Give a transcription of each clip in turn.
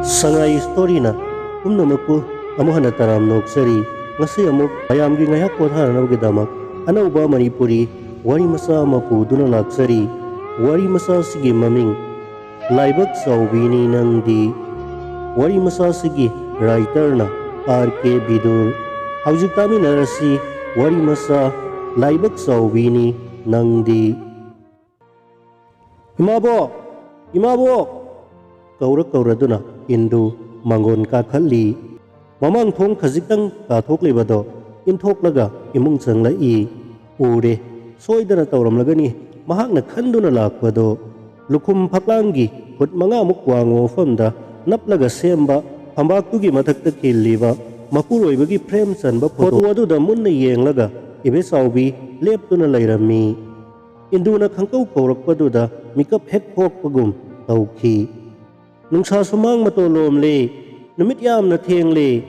Sangai story na umnamaku amuhana taram noksari ngasi amuk ayamgi ngayak potharanabgidamak anauba Manipuri wari masa mapu duna laksari wari masa sigi maming laibak saubini nangdi wari masa sigi writer na R.K. Bidur haujik tami narasi wari masa laibak saubini nangdi imabo kauraduna Indu mangon ka khalli mamang thong khajitang ka thoklibado inthoklaga imung changlai ure soidana tawramlagani mahakna khanduna lakpado lukhum phaklangi khut manga muk wango famda naplaga semba phambaktugi mathakta khilliba mapuroibagi frame chanba photo aduda munna yenglaga ibe saubi leptuna lairami induna khangkau kaurakpaduda mikap hek phokpagum tawkhi nungsa sumang matolom le numit yamna theng le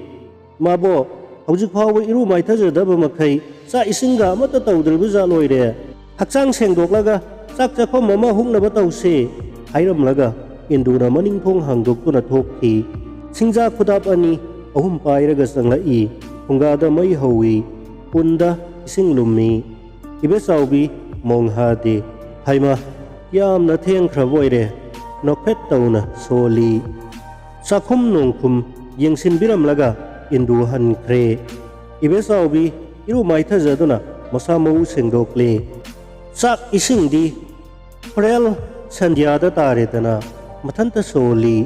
mabo hojik phawa iru mai thajadaba makhai sa isinga amata tawdribu ja loire hakchang sengdoklaga chak chakhom mama hungnaba tawse hairamlaga induna maning thong hangdoktuna thokhi singja khudap ani ahum pairaga changlai hungada mai howi punda ising lummi ibe saubi monghade haima yamna theng khraboire nokpet tauna soli sakhum nongkhum yengsin biram laga indu han khre ibe saubi iru mai thajaduna masa mau sengdokle sak ising di prel sandhya da tare dana mathanta soli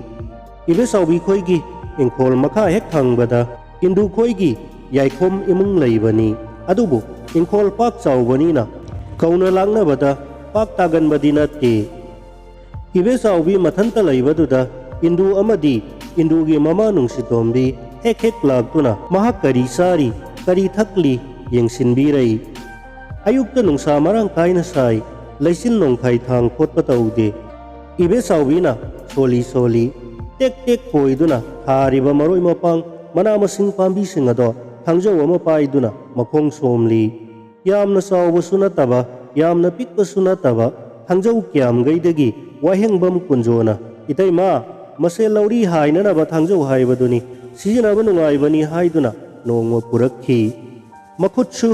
ibe saubi khoigi engkhol makha hek thangbada indu khoigi yaikhom imung leibani adubu engkhol pak chawbani na kauna langna bada pak tagan badina te ibe saubi mathanta laibaduda indu amadi indugi mama nungsitombi hek lagtuna mahak kari sari kari thakli yengsinbirai ayukta nungsa marang kaina sai laisin nongkhai thang khotpa taude ibe saubi na soli tek koiduna thariba maroi mapang mana masing pambi singado thangjo ama paiduna makhong somli yamna sauba sunataba yamna pikpa sunataba thangjo kyam gaidagi wahengbam kunjona itai ma mase lauri haina na bathangjo haibaduni sijina ba nungaibani haiduna nongma purakhi makhutsu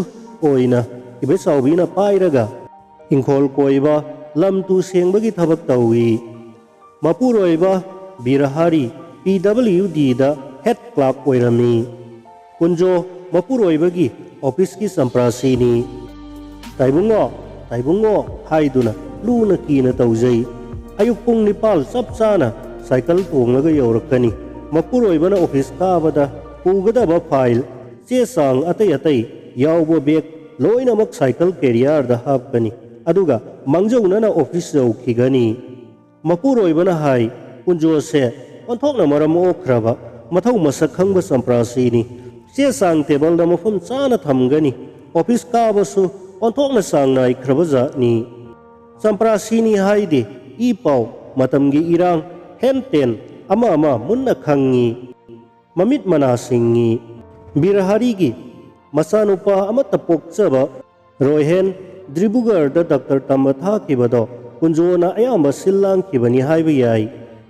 oina ibe saubina pairaga ingkhol koiba lamtu sengbagi thabak tawi mapuroiba birahari PWD da head clerk oirami kunjo mapuroibagi office ki samprasini taibungo haiduna luna kina taujai ayuk pung nipal sab sana cycle tonglaga yaurakani mapuroibana office kabada pugadaba file che sang atai yaubo bag loinamak cycle carrier da hapkani aduga mangjauna na office jaukhigani mapuroibana hai kunjo se onthokna maram okhraba mathau masak khangba samprasini che sang table da mafum chana thamgani office kabasu onthokna sang nai khrabaja ni samprasini haide ipau matamgi irang henten ama munna khangi mamit manasingi birahari gi masanupa amata pokchaba rohen dribugar da Dr. Tamatha kibado kunjona ayamba sillang kibani haiba yai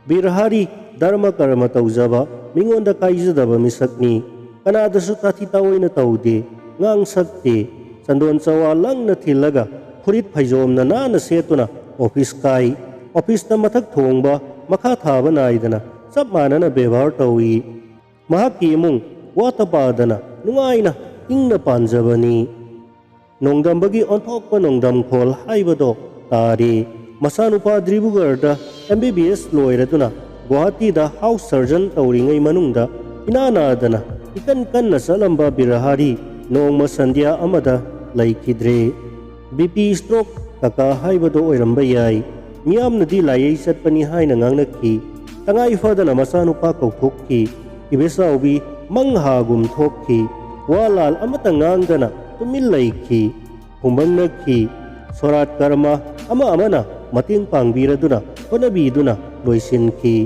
birahari dharma karma taujaba mingonda kaijadaba misakni kanada su tathi tawoina taude ngang sakte chandon chawa langna thilaga khurit phaijom na setuna office kai office na mathak thongba makha thaba naidana sab manana bevhar tawi mahaki imung watapadana nungaina ingna panjabani nongdambagi onthokpa nongdam khol haibado tari masanupa dribugar da MBBS loiraduna Guwahati da house surgeon tawringai manungda inanadana ikan na salamba birahari nongma sandhya amada laikidre BP stroke kaka haibado oiramba yai miyamnadi layai satpani haina ngangnakhi tangai fadana masanupa kauthokhi ibe saubi manghagum thokhi walal amata ngangdana tumil laikhi humbangnakkhi sorat karma amana mating pangbiraduna honabiduna loisinki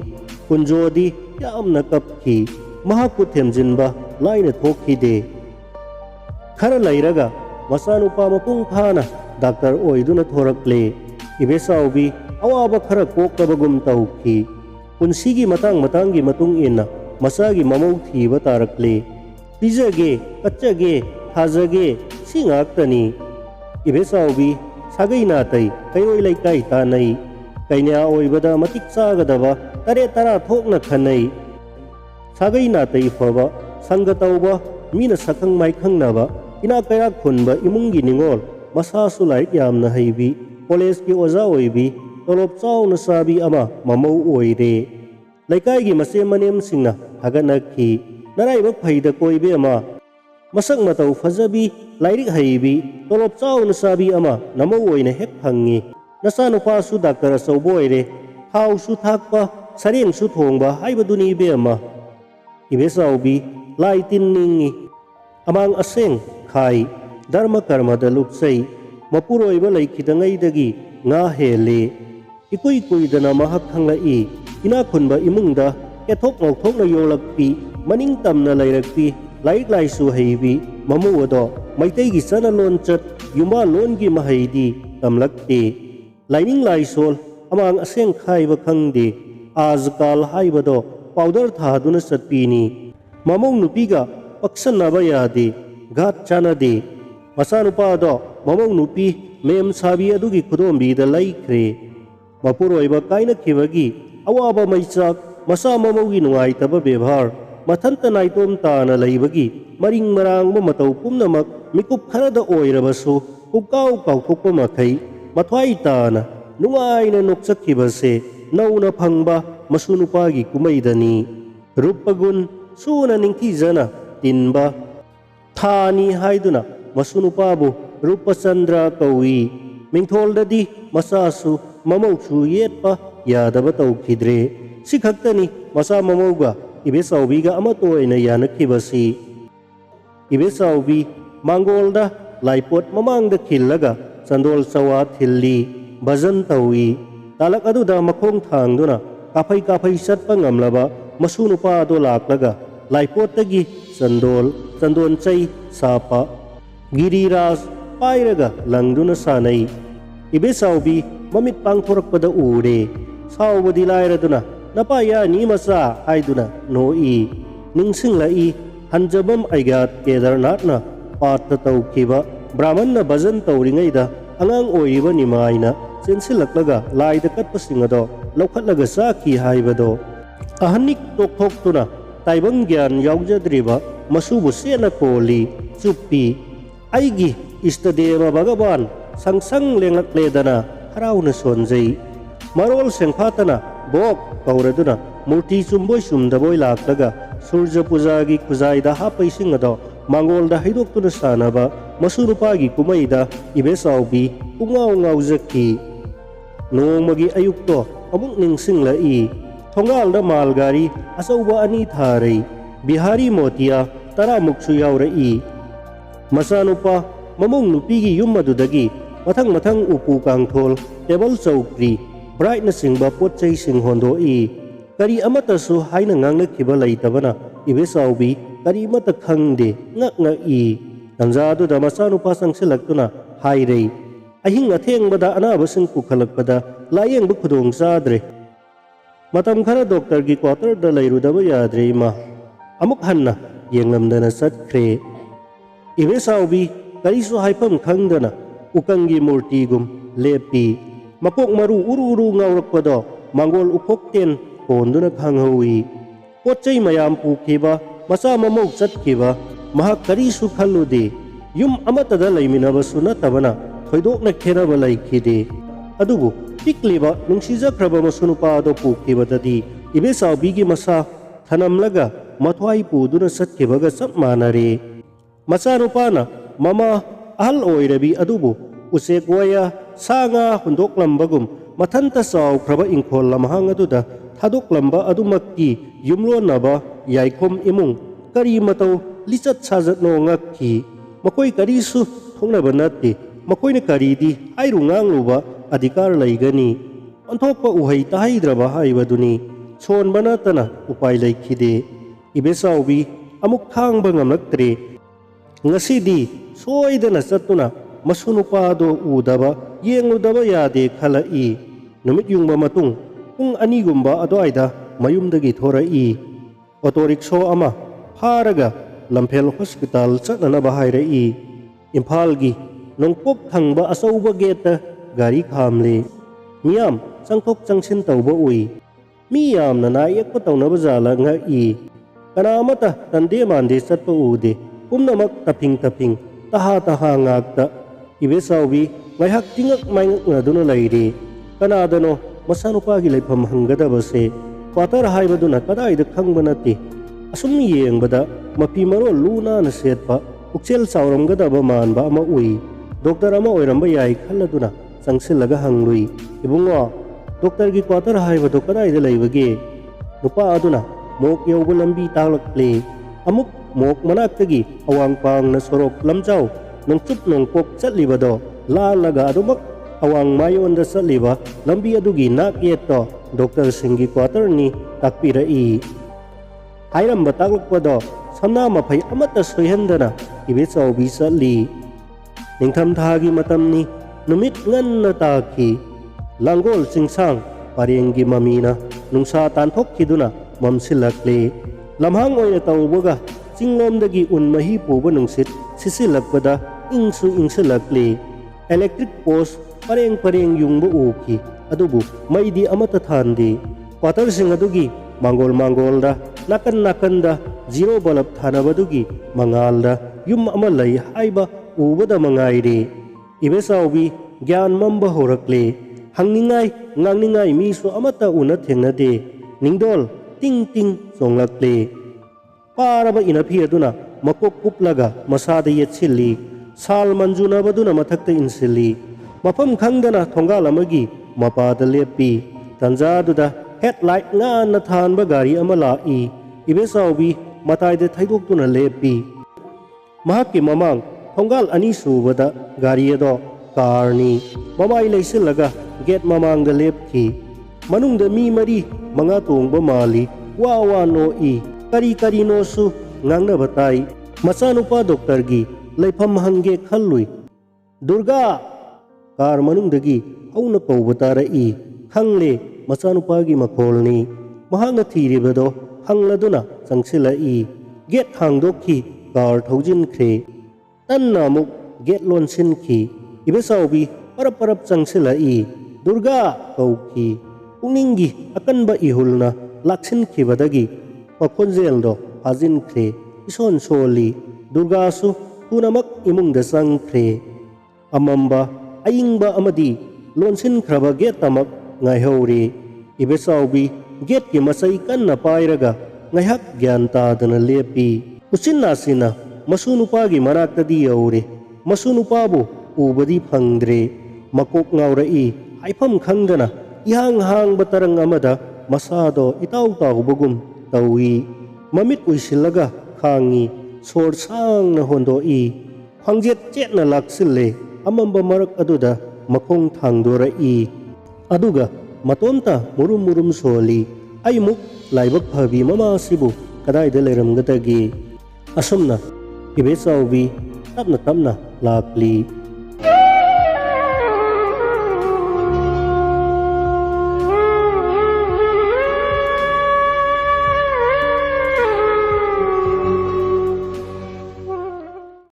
kunjodi yamna kapki mahaku themjinba laina thokhi de khara lairaga masanupa mapung phana doctor oiduna thorakle ibe saubi awaba khara kokabagum tauki ꯄꯨꯟꯁꯤꯒꯤ ꯃꯇꯥꯡꯒꯤ ꯃꯇꯨꯡ ꯏꯟꯅ ꯃꯆꯥꯒꯤ ꯃꯃꯧ ꯊꯤꯕ ꯇꯥꯔꯛꯂꯦ꯫ ꯄꯤꯖꯒꯦ, ꯀꯠꯆꯒꯦ, ꯊꯥꯖꯒꯦ ꯁꯤ ꯉꯥꯛꯇꯅꯤ꯫ ꯏꯕꯦꯆꯥꯎꯕꯤ, ꯁꯥꯒꯩ ꯅꯥꯇꯩ, ꯀꯩꯔꯣꯏ ꯂꯩꯀꯥꯏ ꯇꯥꯟꯅꯩ꯫ ꯀꯩꯅ꯭ꯌꯥ ꯑꯣꯏꯕꯗ ꯃꯇꯤꯛ ꯆꯥꯒꯗꯕ 9 ꯊꯣꯛꯅ ꯈꯟꯅꯩ꯫ ꯁꯥꯒꯩ ꯅꯥꯇꯩ ꯐꯕ, ꯁꯪꯒ ꯇꯧꯕ, ꯃꯤꯅ ꯁꯛꯈꯪ ꯃꯥꯏꯈꯪꯅꯕ, ꯏꯅꯥꯛ ꯀꯩꯔꯥꯛ ꯈꯨꯟꯕ ꯏꯃꯨꯡꯒꯤ ꯅꯤꯡꯉꯣꯜ, ꯃꯁꯥꯁꯨ ꯂꯥꯏꯔꯤꯛ ꯌꯥꯝꯅ ꯍꯩꯕꯤ, ꯀꯣꯂꯦꯖꯀꯤ ꯑꯣꯖꯥ ꯑꯣꯏꯕꯤ, ꯇꯣꯂꯣꯞ ꯆꯥꯎꯅ ꯆꯥꯕꯤ ꯑꯃ ꯃꯃꯧ ꯑꯣꯏꯔꯦ꯫ ꯂꯩꯀꯥꯏꯒꯤ ꯃꯆꯦ ꯃꯅꯦꯝꯁꯤꯡꯅ ꯊꯥꯒꯠꯅꯈꯤ꯫ ꯅꯔꯥꯏꯕꯛ ꯐꯩꯗ ꯀꯣꯏꯕꯦꯝꯃ, ꯃꯁꯛ ꯃꯇꯧ ꯐꯖꯕꯤ, ꯂꯥꯏꯔꯤꯛ ꯍꯩꯕꯤ, ꯇꯣꯂꯣꯞ ꯆꯥꯎꯅ ꯆꯥꯕꯤ ꯑꯃ ꯅꯃꯧ ꯑꯣꯏꯅ ꯍꯦꯛ ꯐꯪꯉꯤ꯫ ꯅꯆꯥꯅꯨꯄꯥꯁꯨ ꯗꯥꯛꯇꯔ ꯑꯆꯧꯕ ꯑꯣꯏꯔꯦ, ꯊꯥꯎꯁꯨ ꯊꯥꯛꯄ, ꯁꯔꯦꯡꯁꯨ ꯊꯣꯡꯕ ꯍꯥꯏꯕꯗꯨꯅꯤ ꯏꯕꯦꯝꯃ꯫ ꯏꯕꯦꯆꯥꯎꯕꯤ, ꯂꯥꯏ ꯇꯤꯟ ꯅꯤꯡꯉꯤ, ꯑꯃꯥꯡ ꯑꯁꯦꯡ ꯈꯥꯏ, ꯙꯔꯃ ꯀꯔꯃꯗ ꯂꯨꯞꯆꯩ, ꯃꯄꯨꯔꯣꯏꯕ ꯂꯩꯈꯤꯗꯉꯩꯗꯒꯤ ꯉꯥ ꯍꯦꯜꯂꯦ꯫ ꯏꯀꯨꯏ ꯀꯨꯏꯗꯅ ꯃꯍꯥꯛ ꯈꯪꯂꯛꯏ꯫ ꯏꯅꯥꯛ ꯈꯨꯟꯕ ꯏꯃꯨꯡꯗ ꯀꯦꯊꯣꯛ ꯉꯧꯊꯣꯛꯅ ꯌꯣꯛꯂꯛꯄꯤ, ꯃꯅꯤꯡ ꯇꯝꯅ ꯂꯩꯔꯛꯄꯤ, ꯂꯥꯏꯔꯤꯛ ꯂꯥꯏꯁꯨ ꯍꯩꯕꯤ ꯃꯃꯧ ꯑꯗꯣ ꯃꯩꯇꯩꯒꯤ ꯆꯠꯅ ꯂꯣꯟꯆꯠ, ꯌꯨꯝꯕꯥꯜꯂꯣꯟꯒꯤ ꯃꯍꯩꯗꯤ ꯇꯝꯂꯛꯇꯦ꯫ ꯂꯥꯏꯅꯤꯡ ꯂꯥꯏꯁꯣꯜ, ꯑꯃꯥꯡ ꯑꯁꯦꯡ ꯈꯥꯏꯕ ꯈꯪꯗꯦ꯫ ꯑꯥꯖꯀꯥꯜ ꯍꯥꯏꯕꯗꯣ ꯄꯥꯎꯗꯔ ꯊꯥꯗꯨꯅ ꯆꯠꯄꯤꯅꯤ꯫ ꯃꯃꯧ ꯅꯨꯄꯤꯒ ꯄꯛꯁꯟꯅꯕ ꯌꯥꯗꯦ, ꯘꯥꯠ ꯆꯥꯟꯅꯗꯦ꯫ ꯃꯆꯥꯅꯨꯄꯥꯗꯣ ꯃꯃꯧ ꯅꯨꯄꯤ ꯃꯦꯝ ꯁꯥꯕꯤ ꯑꯗꯨꯒꯤ ꯈꯨꯗꯣꯝꯕꯤꯗ ꯂꯩꯈ꯭ꯔꯦ꯫ ꯃꯄꯨꯔꯣꯏꯕ ꯀꯥꯏꯅꯈꯤꯕꯒꯤ ꯑꯋꯥꯕ ꯃꯩꯆꯥꯛ, ꯃꯆꯥ ꯃꯃꯧꯒꯤ ꯅꯨꯡꯉꯥꯏꯇꯕ ꯕꯦꯚꯥꯔ, ꯃꯊꯟꯇ ꯅꯥꯏꯇꯣꯝ ꯇꯥꯅ ꯂꯩꯕꯒꯤ ꯃꯔꯤꯡ ꯃꯔꯥꯡꯕ ꯃꯇꯧ ꯄꯨꯝꯅꯃꯛ ꯃꯤꯀꯨꯞ ꯈꯔꯗ ꯑꯣꯏꯔꯕꯁꯨ ꯄꯨꯡꯀꯥꯎ ꯀꯥꯎꯊꯣꯛꯄ ꯃꯈꯩ ꯃꯊ꯭ꯋꯥꯏ ꯇꯥꯅ ꯅꯨꯡꯉꯥꯏꯅ ꯅꯣꯛꯆꯈꯤꯕꯁꯦ ꯅꯧꯅ ꯐꯪꯕ ꯃꯁꯨ ꯅꯨꯄꯥꯒꯤ ꯀꯨꯝꯃꯩꯗꯅꯤ꯫ ꯔꯨꯄꯒꯨꯟ ꯁꯨꯅ ꯅꯤꯡꯊꯤꯖꯅ ꯇꯤꯟꯕ ꯊꯥꯅꯤ ꯍꯥꯏꯗꯨꯅ ꯃꯁꯨ ꯅꯨꯄꯥꯕꯨ ꯔꯨꯄꯆꯟꯗ꯭ꯔ ꯀꯧꯏ꯫ ꯃꯤꯡꯊꯣꯜꯗꯗꯤ ꯃꯆꯥꯁꯨ ꯃꯃꯧꯁꯨ ꯌꯦꯠꯄ ꯌꯥꯗꯕ ꯇꯧꯈꯤꯗ꯭ꯔꯦ꯫ ꯁꯤ ꯈꯛꯇꯅꯤ ꯃꯆꯥ ꯃꯃꯧꯒ ꯏꯕꯦꯆꯥꯎꯕꯤꯒ ꯑꯃꯠꯇ ꯑꯣꯏꯅ ꯌꯥꯅꯈꯤꯕꯁꯤ꯫ ꯏꯕꯦꯆꯥꯎꯕꯤ ꯃꯥꯡꯒꯣꯜꯗ ꯂꯥꯏꯄꯣꯠ ꯃꯃꯥꯡꯗ ꯈꯤꯜꯂꯒ ꯆꯟꯗꯣꯜ ꯆꯋꯥ ꯊꯤꯜꯂꯤ, ꯚꯖꯟ ꯇꯧꯏ꯫ ꯇꯥꯂꯛ ꯑꯗꯨꯗ ꯃꯈꯣꯡ ꯊꯥꯡꯗꯨꯅ ꯀꯥꯐꯩ ꯀꯥꯐꯩ ꯆꯠꯄ ꯉꯝꯂꯕ ꯃꯁꯨ ꯅꯨꯄꯥ ꯑꯗꯣ ꯂꯥꯛꯂꯒ ꯂꯥꯏꯄꯣꯠꯇꯒꯤ ꯆꯟꯗꯣꯟ ꯆꯩ ꯁꯥꯄ, ꯒꯤꯔꯤꯔꯥꯖ ꯄꯥꯏꯔꯒ ꯂꯪꯗꯨꯅ ꯁꯥꯟꯅꯩ꯫ ꯏꯕꯦꯆꯥꯎꯕꯤ ꯃꯃꯤꯠ ꯄꯥꯡꯊꯣꯔꯛꯄꯗ ꯎꯔꯦ꯫ ꯁꯥꯎꯕꯗꯤ ꯂꯥꯏꯔꯗꯨꯅ ꯅꯄꯥ ꯌꯥꯅꯤ ꯃꯆꯥ ꯍꯥꯏꯗꯨꯅ ꯅꯣꯛꯏ꯫ ꯅꯤꯡꯁꯤꯡꯂꯛꯏ ꯍꯟꯖꯕꯝ ꯑꯩꯒ꯭ꯌꯥꯠ ꯀꯦꯗꯔꯅꯥꯊꯅ ꯄꯥꯠꯇ ꯇꯧꯈꯤꯕ ꯕ꯭ꯔꯥꯍꯃꯟꯅ ꯚꯖꯟ ꯇꯧꯔꯤꯉꯩꯗ ꯑꯉꯥꯡ ꯑꯣꯏꯔꯤꯕ ꯅꯤꯃꯥꯏꯅ ꯆꯦꯟꯁꯤꯜꯂꯛꯂꯒ ꯂꯥꯏꯗ ꯀꯠꯄꯁꯤꯡ ꯑꯗꯣ ꯂꯧꯈꯠꯂꯒ ꯆꯥꯈꯤ ꯍꯥꯏꯕꯗꯣ꯫ ꯑꯍꯟꯅꯤꯛ ꯇꯣꯛꯊꯣꯛꯇꯨꯅ ꯇꯥꯏꯕꯪ ꯒ꯭ꯌꯥꯟ ꯌꯥꯎꯖꯗ꯭ꯔꯤꯕ ꯃꯁꯨꯕꯨ ꯆꯦꯠꯅ ꯀꯣꯜꯂꯤ, ꯆꯨꯞꯄꯤ꯫ ꯑꯩꯒꯤ ꯏꯁꯇꯗꯦꯕ ꯚꯒꯕꯥꯟ ꯁꯪꯁꯪ ꯂꯦꯡꯂꯛꯂꯦꯗꯅ ꯍꯔꯥꯎꯅ ꯁꯣꯟꯖꯩ꯫ ꯃꯔꯣꯜ ꯁꯦꯡꯐꯥꯠꯇꯅ ꯕꯣꯛ ꯀꯧꯔꯗꯨꯅ ꯃꯨꯔꯇꯤ ꯆꯨꯝꯕꯣꯏ ꯆꯨꯝꯗꯕꯣꯏ ꯂꯥꯛꯂꯒ ꯁꯨꯔꯖ ꯄꯨꯖꯥꯒꯤ ꯈꯨꯖꯥꯏꯗ ꯍꯥꯞꯄ ꯏꯁꯤꯡ ꯑꯗꯣ ꯃꯥꯡꯒꯣꯜꯗ ꯍꯩꯗꯣꯛꯇꯨꯅ ꯁꯥꯟꯅꯕ ꯃꯁꯨ ꯅꯨꯄꯥꯒꯤ ꯀꯨꯝꯃꯩꯗ ꯏꯕꯦꯆꯥꯎꯕꯤ ꯄꯨꯡꯉꯥꯎ ꯉꯥꯎꯖꯈꯤ꯫ ꯅꯣꯡꯃꯒꯤ ꯑꯌꯨꯛꯇꯣ ꯑꯃꯨꯛ ꯅꯤꯡꯁꯤꯡꯂꯛꯏ꯫ ꯊꯣꯡꯒꯥꯜꯗ ꯃꯥꯜ ꯒꯥꯔꯤ ꯑꯆꯧꯕ 2 ꯊꯥꯔꯩ꯫ ꯕꯤꯍꯥꯔꯤ ꯃꯣꯇꯤꯌꯥ 10ꯃꯨꯛꯁꯨ ꯌꯥꯎꯔꯛꯏ꯫ ꯃꯆꯥꯅꯨꯄꯥ ꯃꯃꯧ ꯅꯨꯄꯤꯒꯤ ꯌꯨꯝ ꯑꯗꯨꯗꯒꯤ ꯃꯊꯪ ꯃꯊꯪ ꯎꯄꯨ ꯀꯥꯡꯊꯣꯜ, ꯇꯦꯕꯜ ꯆꯧꯀ꯭ꯔꯤ, ꯕ꯭ꯔꯥꯏꯠꯅꯆꯤꯡꯕ ꯄꯣꯠ ꯆꯩꯁꯤꯡ ꯍꯣꯟꯗꯣꯛꯏ꯫ ꯀꯔꯤ ꯑꯃꯠꯇꯁꯨ ꯍꯥꯏꯅ ꯉꯥꯡꯅꯈꯤꯕ ꯂꯩꯇꯕꯅ ꯏꯕꯦꯆꯥꯎꯕꯤ ꯀꯔꯤꯃꯠꯇ ꯈꯪꯗꯦ, ꯉꯛꯏ꯫ ꯇꯟꯖꯥꯗꯨꯗ ꯃꯆꯥꯅꯨꯄꯥ ꯆꯪꯁꯤꯜꯂꯛꯇꯨꯅ ꯍꯥꯏꯔꯩ, ꯑꯍꯤꯡ ꯑꯊꯦꯡꯕꯗ ꯑꯅꯥꯕꯁꯤꯡ ꯄꯨꯈꯠꯂꯛꯄꯗ ꯂꯥꯌꯦꯡꯕ ꯈꯨꯗꯣꯡ ꯆꯥꯗ꯭ꯔꯦ꯫ ꯃꯇꯝ ꯈꯔ ꯗꯣꯛꯇꯔꯒꯤ ꯀ꯭ꯋꯥꯇꯔꯗ ꯂꯩꯔꯨꯗꯕ ꯌꯥꯗ꯭ꯔꯦ ꯏꯃꯥ꯫ ꯑꯃꯨꯛ ꯍꯟꯅ ꯌꯦꯡꯂꯝꯗꯅ ꯆꯠꯈ꯭ꯔꯦ꯫ ꯏꯕꯦꯆꯥꯎꯕꯤ ꯀꯔꯤꯁꯨ ꯍꯥꯏꯐꯝ ꯈꯪꯗꯅ ꯎꯀꯪꯒꯤ ꯃꯨꯔꯇꯤꯒꯨꯝ ꯂꯦꯞꯄꯤ꯫ ꯃꯀꯣꯛ ꯃꯔꯨ ꯎꯔꯨ ꯎꯔꯨ ꯉꯥꯎꯔꯛꯄꯗꯣ ꯃꯥꯡꯒꯣꯜ ꯎꯈꯣꯛꯇꯦꯟ ꯍꯣꯟꯗꯨꯅ ꯈꯪꯍꯧꯏ꯫ ꯄꯣꯠ ꯆꯩ ꯃꯌꯥꯝ ꯄꯨꯈꯤꯕ, ꯃꯆꯥ ꯃꯃꯧ ꯆꯠꯈꯤꯕ ꯃꯍꯥꯛ ꯀꯔꯤꯁꯨ ꯈꯜꯂꯨꯗꯦ꯫ ꯌꯨꯝ ꯑꯃꯠꯇꯗ ꯂꯩꯃꯤꯟꯅꯕꯁꯨ ꯅꯠꯇꯕꯅ ꯊꯣꯏꯗꯣꯛꯅ ꯈꯦꯟꯅꯕ ꯂꯩꯈꯤꯗꯦ꯫ ꯑꯗꯨꯕꯨ ꯄꯤꯛꯂꯤꯕ ꯅꯨꯡꯁꯤꯖꯈ꯭ꯔꯕ ꯃꯁꯨ ꯅꯨꯄꯥ ꯑꯗꯣ ꯄꯨꯈꯤꯕꯗꯗꯤ ꯏꯕꯦꯆꯥꯎꯕꯤꯒꯤ ꯃꯁꯥ ꯊꯅꯝꯂꯒ ꯃꯊ꯭ꯋꯥꯏ ꯄꯨꯗꯨꯅ ꯆꯠꯈꯤꯕꯒ ꯆꯞ ꯃꯥꯟꯅꯔꯦ꯫ ꯃꯆꯥꯅꯨꯄꯥꯅ ꯃꯃꯥ ꯑꯍꯜ ꯑꯣꯏꯔꯕꯤ ꯑꯗꯨꯕꯨ ꯎꯆꯦꯛ ꯋꯥꯌꯥ ꯁꯥ ꯉꯥ ꯍꯨꯟꯗꯣꯛꯂꯝꯕꯒꯨꯝ ꯃꯊꯟꯇ ꯆꯥꯎꯈ꯭ꯔꯕ ꯏꯪꯈꯣꯜ ꯂꯝꯍꯥꯡ ꯑꯗꯨꯗ ꯊꯥꯗꯣꯛꯂꯝꯕ ꯑꯗꯨꯃꯛꯀꯤ ꯌꯨꯝꯂꯣꯟꯅꯕ ꯌꯥꯏꯈꯣꯝ ꯏꯃꯨꯡ ꯀꯔꯤ ꯃꯇꯧ ꯂꯤꯆꯠ ꯁꯥꯖꯠꯅꯣ ꯉꯛꯈꯤ꯫ ꯃꯈꯣꯏ ꯀꯔꯤꯁꯨ ꯊꯣꯛꯅꯕ ꯅꯠꯇꯦ꯫ ꯃꯈꯣꯏꯅ ꯀꯔꯤꯗꯤ ꯍꯥꯏꯔꯨ ꯉꯥꯡꯂꯨꯕ ꯑꯙꯤꯀꯥꯔ ꯂꯩꯒꯅꯤ? ꯑꯣꯟꯊꯣꯛꯄ ꯎꯍꯩ ꯇꯥꯍꯩꯗ꯭ꯔꯕ ꯍꯥꯏꯕꯗꯨꯅꯤ꯫ ꯁꯣꯟꯕ ꯅꯠꯇꯅ ꯎꯄꯥꯏ ꯂꯩꯈꯤꯗꯦ꯫ ꯏꯕꯦꯆꯥꯎꯕꯤ ꯑꯃꯨꯛ ꯈꯥꯡꯕ ꯉꯝꯂꯛꯇ꯭ꯔꯦ꯫ ꯉꯁꯤꯗꯤ ꯁꯣꯏꯗꯅ ꯆꯠꯇꯨꯅ ꯃꯁꯨ ꯅꯨꯄꯥꯗꯣ ꯎꯗꯕ ꯌꯦꯡꯂꯨꯗꯕ ꯌꯥꯗꯦ ꯈꯜꯂꯛꯏ꯫ ꯅꯨꯃꯤꯠ ꯌꯨꯡꯕ ꯃꯇꯨꯡ ꯄꯨꯡ 2 ꯑꯗꯨꯋꯥꯏꯗ mayumdagi thorai auto rickshaw ama pharaga lamphel hospital chatnanaba hairai imphal gi nongpok thangba asauba gate gari khamle miyam changthok changsin tawba ui mi yamna na yekpa tawnaba jala nga kanamata tande mande chatpa ude pumnamak taping taha ngakta ibesawbi ngaihak tingak maingak ngaduna lairi kanadano masanupagi laifam hanggadabase quarter haibaduna kadaida khangba nati asum yengbada mapi maro luna na setpa ukchel chawramgadaba manba ama ui doctor ama oiramba yai khalladuna changsilaga hanglui ibungo doctor gi quarter haibadu kadaida laibage nupa aduna mok yauba lambi taklakle amuk mok manaktagi awang pang na sorok lamjaw nang chup nong pok chatlibado lalaga adumak awang mayon da satliba lambi adugi nakyeto doctor singi quarter ni takpirai hairamba taklakpado samna maphai amata soihandana ibechawbi satli ningtham thagi matamni numit nganna taki langgol singsang parengi mamina nungsa tanthokkhiduna mamsilakle lamhang oina tawbaga chinglomdagi unmahi puba nungsit sisilakpada ingsu ingsilakle electric post pareng yungba uki adubu maidi amata thandi quarter sing adugi mangolda nakanda zero bulb thanabadugi mangalda yum amalai haiba ubada mangaire ibesawbi gyan mamba horakle hangningai ngangningai misu amata una thengnade ningdol ting songlakle paraba inapi aduna makok kuplaga masada yetsilli sal manjuna baduna mathakta insilli mafam khangdana thongal amagi mapada lepi tanjaduda headlight nga na thanba gari amala ibesawbi mataide thaidokduna lepi mahakki mamang thongal ani subada gari ado karni mamai leisilaga gate mamangda lepki manungda mi mari manga tongba mali wa no kari no su ngangna batai machanupa doctor gi laifam hange khallui durga kar manungdagi hauna kawbatara khangle machanupa gi makholni mahangna thiribado hangladuna changsila gate hangdokhi kar thaujin khre tanna muk gate lonsin khi ibesawbi parap changsila durga kauki pungningi akanba ihulna laksin khibadagi pakhonjeldo hajin khre ison soli durga su tunamak imungda changkhre amamba ayingba amadi lonsin khraba gate tamak ngaihori ibesawbi gate ki masai kanna pairaga ngaihak gyan tadana lepi usinnasina masunupagi manaktadi yaure masunupabu ubadi phangdre makok ngaurai haifam khangdana ihang batarang amada masado itaw bagum tawi mamit uisilaga khangi sor sang na hondoi phangjet chetna laksille amamba marak aduda makong thangdorai aduga matomta murum soli aimuk laibak phabi mama sibu kadaida leramgadagi asumna ibesawbi tapna lakli